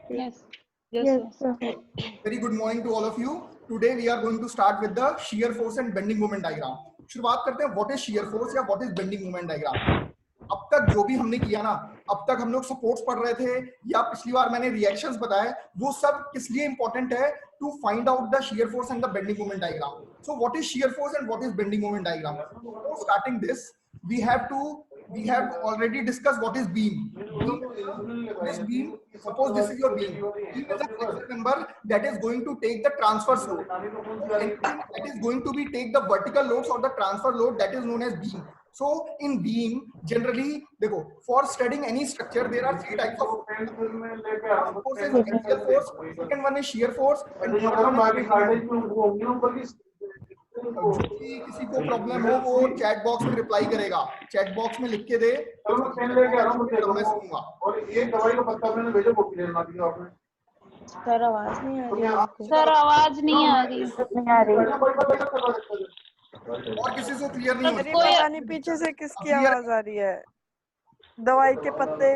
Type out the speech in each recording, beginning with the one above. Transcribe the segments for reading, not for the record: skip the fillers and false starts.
Yes. Yes, sir. Very good morning to all of you. Today we are going to start with the shear force and bending moment diagram. शुरुआत करते हैं what is shear force या what is bending moment diagram. अब तक जो भी हमने किया ना, अब तक हम लोग सपोर्ट्स पढ़ रहे थे या पिछली बार मैंने रिएक्शंस बताए, वो सब किस लिए इंपॉर्टेंट है to find out the shear force and the bending moment diagram. So what is shear force and what is bending moment diagram? Before starting this, we have already discussed what is beam. This beam, suppose this is your beam. Beam is a flexure member that is going to take the transverse load. Anything that is going to be take the vertical loads or the transfer load, that is known as beam. So in beam, generally, देखो, for studying any structure, there are three types of force is axial force, second one is shear force, and third one is bending moment. जो भी किसी को problem हो वो chat box में reply करेगा, chat box में लिख के दे, तब मैं सुनूंगा। और एक दवाई का पत्ता मैंने भेजा, कॉपी लेना दिया आपने। सर आवाज नहीं आ रही है। सर आवाज नहीं आ रही। और किसी से क्लियर नहीं हो अरे पता नहीं पीछे से किसकी आवाज आ रही है। दवाई के पत्ते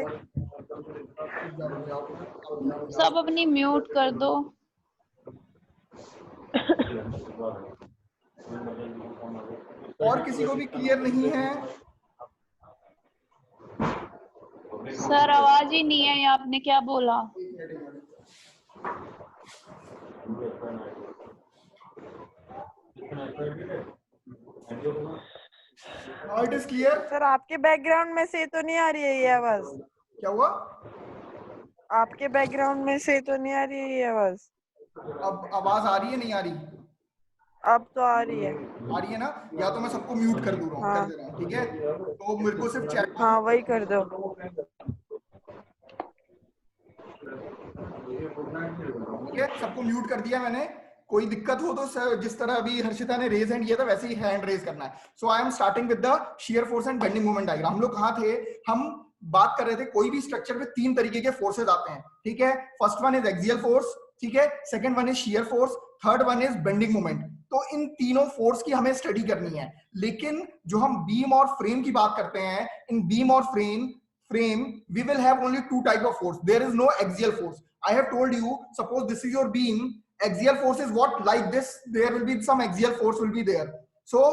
सब अपनी म्यूट कर दो। और किसी को भी क्लियर नहीं है? सर आवाज ही नहीं है, ये आपने क्या बोला? It is clear? सर आपके बैकग्राउंड में से तो नहीं आ रही है ये आवाज? क्या हुआ? आपके बैकग्राउंड में से तो नहीं आ रही है ये आवाज? अब आवाज आ रही है, नहीं आ रही? अब तो आ रही है। आ रही है ना? या तो मैं सबको म्यूट कर दूंगा, हाँ। कर दे रहा हूँ, ठीक है? तो मेरे को सिर्फ चैट, हाँ वही कर दो। ठीक है, सबको म्यूट कर दिया मैंने। कोई दिक्कत हो तो जिस तरह अभी हर्षिता ने रेज हैंड किया था वैसे ही हैंड रेज करना है। So I am starting with the shear force and bending moment diagram. हम लोग कहाँ थे? हम बात कर रहे थे कोई भी स्ट्रक्चर में तीन तरीके के फोर्सेज आते हैं, ठीक है? First one is axial force, ठीक है? Second one is shear force, third one is bending moment. तो इन तीनों फोर्स की हमें स्टडी करनी है। लेकिन जो हम बीम और फ्रेम की बात करते हैं, इन बीम और frame we will have only two type of force. There is no axial force. I have told you, suppose this is your beam, axial force is what? Like this, there will be some axial force will be there. So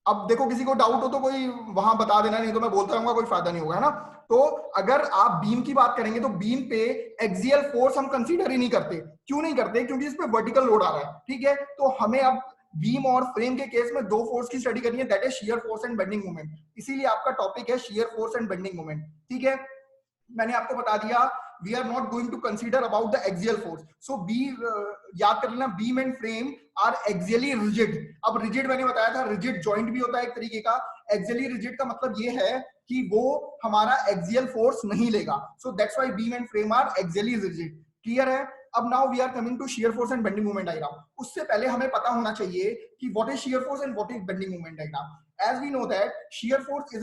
अब देखो किसी को doubt हो तो कोई वहां बता देना, नहीं तो मैं बोलता रहूंगा, कोई फायदा नहीं होगा, है ना? तो अगर आप बीम की बात करेंगे तो बीम पे एक्सियल फोर्स हम कंसीडर ही नहीं करते। क्यों नहीं करते? क्योंकि इस पे वर्टिकल लोड आ रहा है, ठीक है? तो हमें अब बीम और फ्रेम के केस में दो फोर्स की स्टडी करनी है, that is shear force and bending moment. इसीलिए आपका टॉपिक है shear force and bending moment, ठीक है? मैंने आपको बता दिया we are not going to consider about the axial force. So याद कर लेना, beam and frame are axially rigid. अब rigid मैंने बताया था, rigid joint भी होता है एक तरीके का। axially rigid का मतलब ये है कि वो हमारा axial force नहीं लेगा। So that's why beam and frame are axially rigid. Clear है? अब now we are coming to shear force and bending moment diagram. उससे पहले हमें पता होना चाहिए कि what is shear force and what is bending moment diagram. As we know that shear force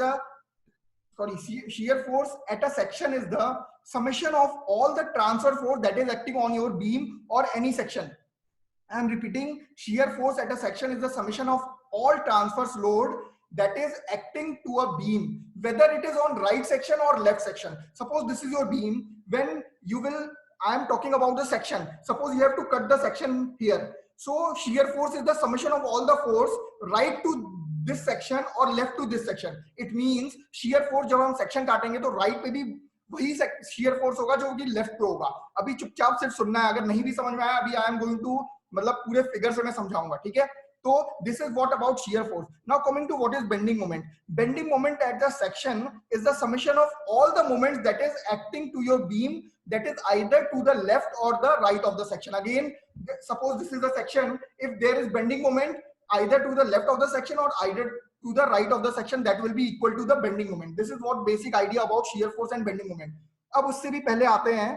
at a section is the summation of all the transfer force that is acting on your beam or any section. I am repeating, shear force at a section is the summation of all transverse load that is acting to a beam, whether it is on right section or left section. Suppose this is your beam. When you will, I am talking about the section. Suppose you have to cut the section here. So shear force is the summation of all the force right to this section or left to this section. It means shear force जब हम section काटेंगे तो right पे भी वही shear force होगा जो कि left पे होगा। अभी चुपचाप सिर्फ सुनना है, अगर नहीं भी समझ में आया अभी I am going to मतलब पूरे फिगर से मैं समझाऊंगा, ठीक है? तो this is what about shear force. Now coming to what is bending moment. Bending moment at the section is the summation of all the moments that is acting to your beam, that is either to the left or the right of the section. Again, suppose this is the section, if there is bending moment either to the left of the section or either to the right of the section, that will be equal to the bending moment. This is what basic idea about shear force and bending moment. अब उससे भी पहले आते हैं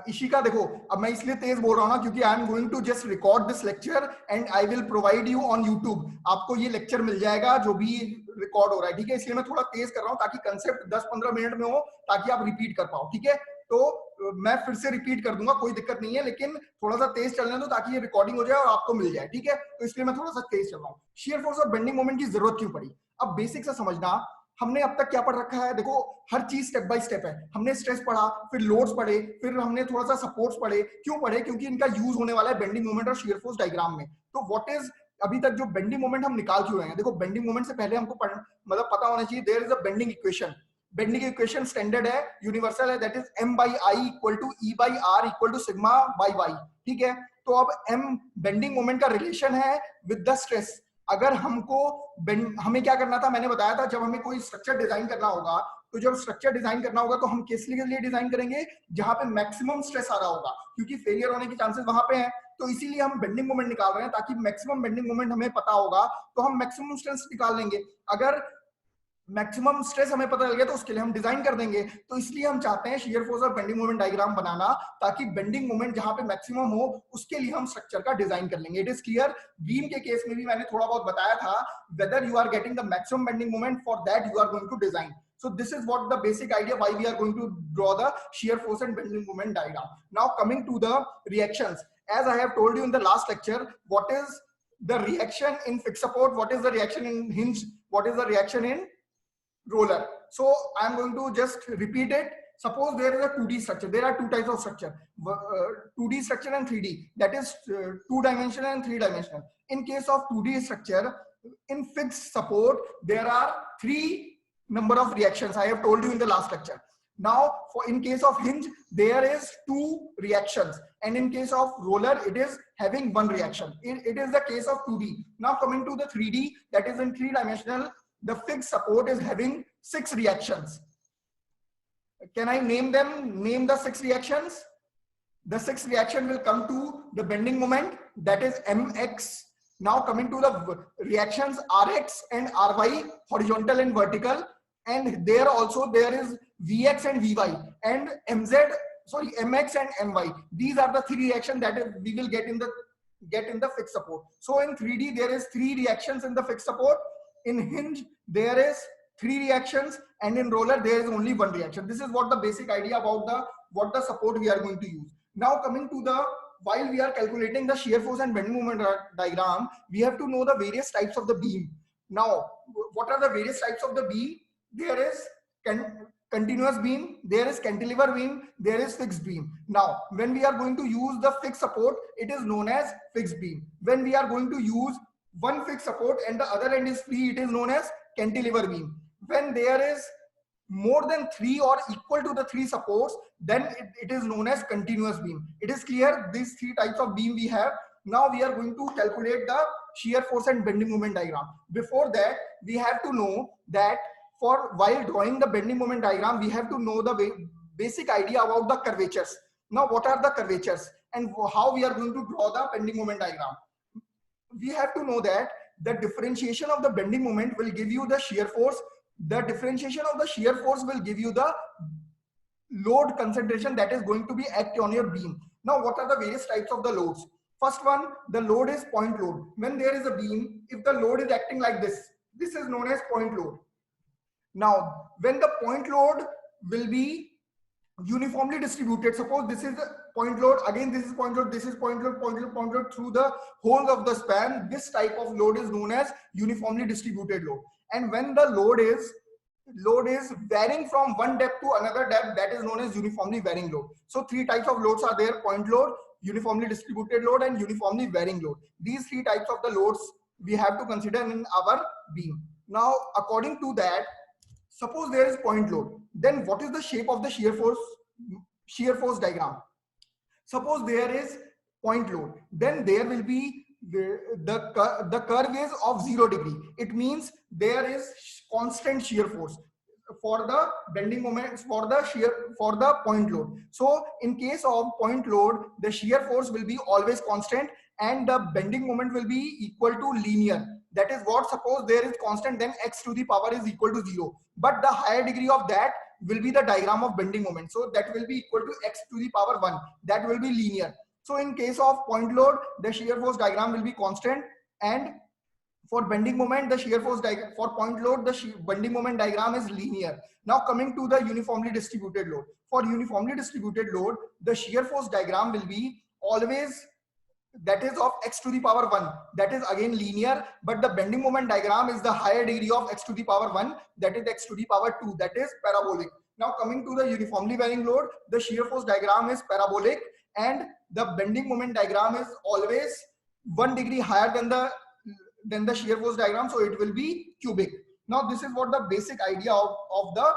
इशिका। देखो अब मैं इसलिए तेज बोल रहा हूं ना क्योंकि I am going to just record this lecture and I will provide you on YouTube. आपको ये लेक्चर मिल जाएगा जो भी रिकॉर्ड हो रहा है, ठीक है? इसलिए मैं थोड़ा तेज कर रहा हूं ताकि कंसेप्ट 10-15 मिनट में हो, ताकि आप रिपीट कर पाओ, ठीक है? तो मैं फिर से रिपीट कर दूंगा, कोई दिक्कत नहीं है, लेकिन थोड़ा सा तेज चलने दो ताकि ये रिकॉर्डिंग हो जाए और आपको मिल जाए, ठीक है? तो इसलिए मैं थोड़ा सा तेज चल रहा हूँ। शेयर फोर्स और बेंडिंग मोमेंट की जरूरत क्यों पड़ी? अब बेसिक से समझना, हमने अब तक क्या पढ़ रखा है, देखो हर चीज स्टेप बाय स्टेप है। हमने स्ट्रेस पढ़ा, फिर लोड्स पढ़े, फिर हमने थोड़ा सा सपोर्ट्स पढ़े। क्यों पढ़े? क्योंकि इनका यूज होने वाला है बेंडिंग मोमेंट और शियर फोर्स डायग्राम में। तो व्हाट इज अभी तक जो बेंडिंग मोमेंट हम निकाल क्यों रहे हैं, देखो बेंडिंग मोमेंट से पहले हमको मतलब पता होना चाहिए there is a bending equation. Bending equation standard है, यूनिवर्सल है, that is m by i equal to e by r equal to sigma by y। ठीक है, तो अब m बेंडिंग मोमेंट का रिलेशन है विद द स्ट्रेस। अगर हमको हमें क्या करना था, मैंने बताया था जब हमें कोई स्ट्रक्चर डिजाइन करना होगा, तो जब स्ट्रक्चर डिजाइन करना होगा तो हम किस लिए डिजाइन करेंगे, जहां पे मैक्सिमम स्ट्रेस आ रहा होगा, क्योंकि फेलियर होने के चांसेस वहां पे हैं। तो इसीलिए हम बेंडिंग मोमेंट निकाल रहे हैं, ताकि मैक्सिमम बेंडिंग मोमेंट हमें पता होगा तो हम मैक्सिमम स्ट्रेस निकाल लेंगे। अगर मैक्सिमम स्ट्रेस हमें पता चल गया तो उसके लिए हम डिजाइन कर देंगे। तो इसलिए हम चाहते हैं शियर फोर्स और बेंडिंग मोमेंट डायग्राम बनाना, ताकि बेंडिंग मोमेंट जहां पे मैक्सिमम हो उसके लिए हम स्ट्रक्चर का डिजाइन कर लेंगे। It is clear. बीम के केस में भी मैंने थोड़ा बहुत बताया था, whether you are getting the maximum bending moment, for that you are going to design. So this is what the basic idea why we are going to draw the shear force and bending moment diagram. Now coming to the reactions, as I have told you in the last lecture, what is the reaction in fixed support, what is the reaction in hinge, what is the reaction in roller. So I am going to just repeat it. Suppose there is a 2D structure. There are two types of structure, 2D structure and 3D. That is 2-dimensional and 3-dimensional. In case of 2D structure, in fixed support, there are 3 number of reactions. I have told you in the last lecture. Now, in case of hinge, there is 2 reactions, and in case of roller, it is having 1 reaction. It is the case of 2D. Now, coming to the 3D, that is in 3-dimensional, the fixed support is having 6 reactions. Can I name them? Name the 6 reactions. The 6th reaction will come to the bending moment, that is mx. Now coming to the reactions rx and ry, horizontal and vertical, and there also there is vx and vy, and mx and my. These are the 3 reactions that we will get in the fixed support. So in 3D there is 3 reactions in the fixed support. In hinge there is 3 reactions, and in roller there is only 1 reaction. This is what the basic idea about what the support we are going to use. Now coming to the, while we are calculating the shear force and bending moment diagram, we have to know the various types of the beam. Now, what are the various types of the beam? There is continuous beam, there is cantilever beam, there is fixed beam. Now, when we are going to use the fixed support, it is known as fixed beam. When we are going to use one fixed support and the other end is free, it is known as cantilever beam. When there is more than 3 or equal to the 3 supports, then it is known as continuous beam. It is clear, these 3 types of beam we have. Now we are going to calculate the shear force and bending moment diagram. Before that, we have to know that while drawing the bending moment diagram, we have to know the basic idea about the curvatures. Now, what are the curvatures and how we are going to draw the bending moment diagram? We have to know that the differentiation of the bending moment will give you the shear force. The differentiation of the shear force will give you the load concentration that is going to be act on your beam. Now, what are the various types of the loads? First one, the load is point load. When there is a beam, if the load is acting like this is known as point load. Now, when the point load will be uniformly distributed, suppose this is the point load, again this is point load, this is point load, point load, point load through the whole of the span, this type of load is known as uniformly distributed load. And when the load is varying from one depth to another depth, that is known as uniformly varying load. So 3 types of loads are there: point load, uniformly distributed load, and uniformly varying load. These 3 types of the loads we have to consider in our beam. Now, according to that, suppose there is point load, then what is the shape of the shear force diagram? Suppose there is point load, then there will be the curve is of 0 degree. It means there is constant shear force for the bending moments, for the point load. So in case of point load, the shear force will be always constant and the bending moment will be equal to linear. That is what, suppose there is constant, then x to the power is equal to 0. But the higher degree of that will be the diagram of bending moment. So that will be equal to x to the power 1. That will be linear. So in case of point load, the shear force diagram will be constant, and for bending moment, the shear force diagram for point load, the bending moment diagram is linear. Now coming to the uniformly distributed load. For uniformly distributed load, the shear force diagram will be always that is of x to the power 1, that is again linear, but the bending moment diagram is the higher degree of x to the power 1, that is x to the power 2, that is parabolic. Now coming to the uniformly varying load, the shear force diagram is parabolic and the bending moment diagram is always 1 degree higher than the shear force diagram, so it will be cubic. Now this is what the basic idea of the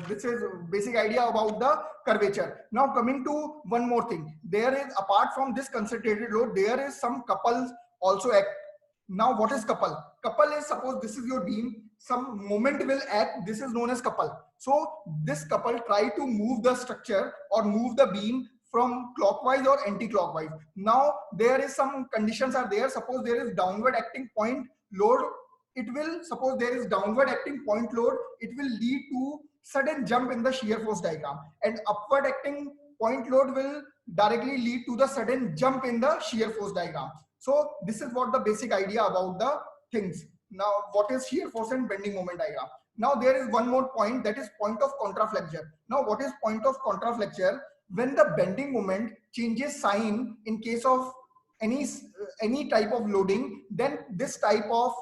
this is basic idea about the curvature. Now coming to one more thing, there is, apart from this concentrated load, there is some couples also act. Now what is couple? Couple is, suppose this is your beam, some moment will act, this is known as couple. So this couple try to move the structure or move the beam from clockwise or anti-clockwise. Now there is some conditions are there, suppose there is downward acting point load, it will, suppose there is downward acting point load, it will lead to sudden jump in the shear force diagram, and upward acting point load will directly lead to the sudden jump in the shear force diagram. So this is what the basic idea about the things. Now what is shear force and bending moment diagram? Now there is one more point, that is point of contraflexure. Now what is point of contraflexure? When the bending moment changes sign in case of any type of loading, then this type of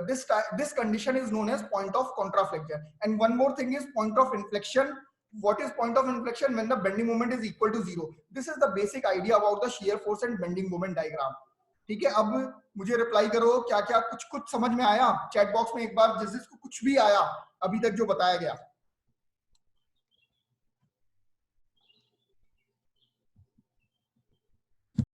this condition is known as point of contraflexure. And one more thing is point of inflection. What is point of inflection? When the bending moment is equal to 0. This is the basic idea about the shear force and bending moment diagram. ठीक है, अब मुझे reply करो क्या क्या कुछ समझ में आया चैट बॉक्स में, एक बार जिसको कुछ भी आया अभी तक जो बताया गया.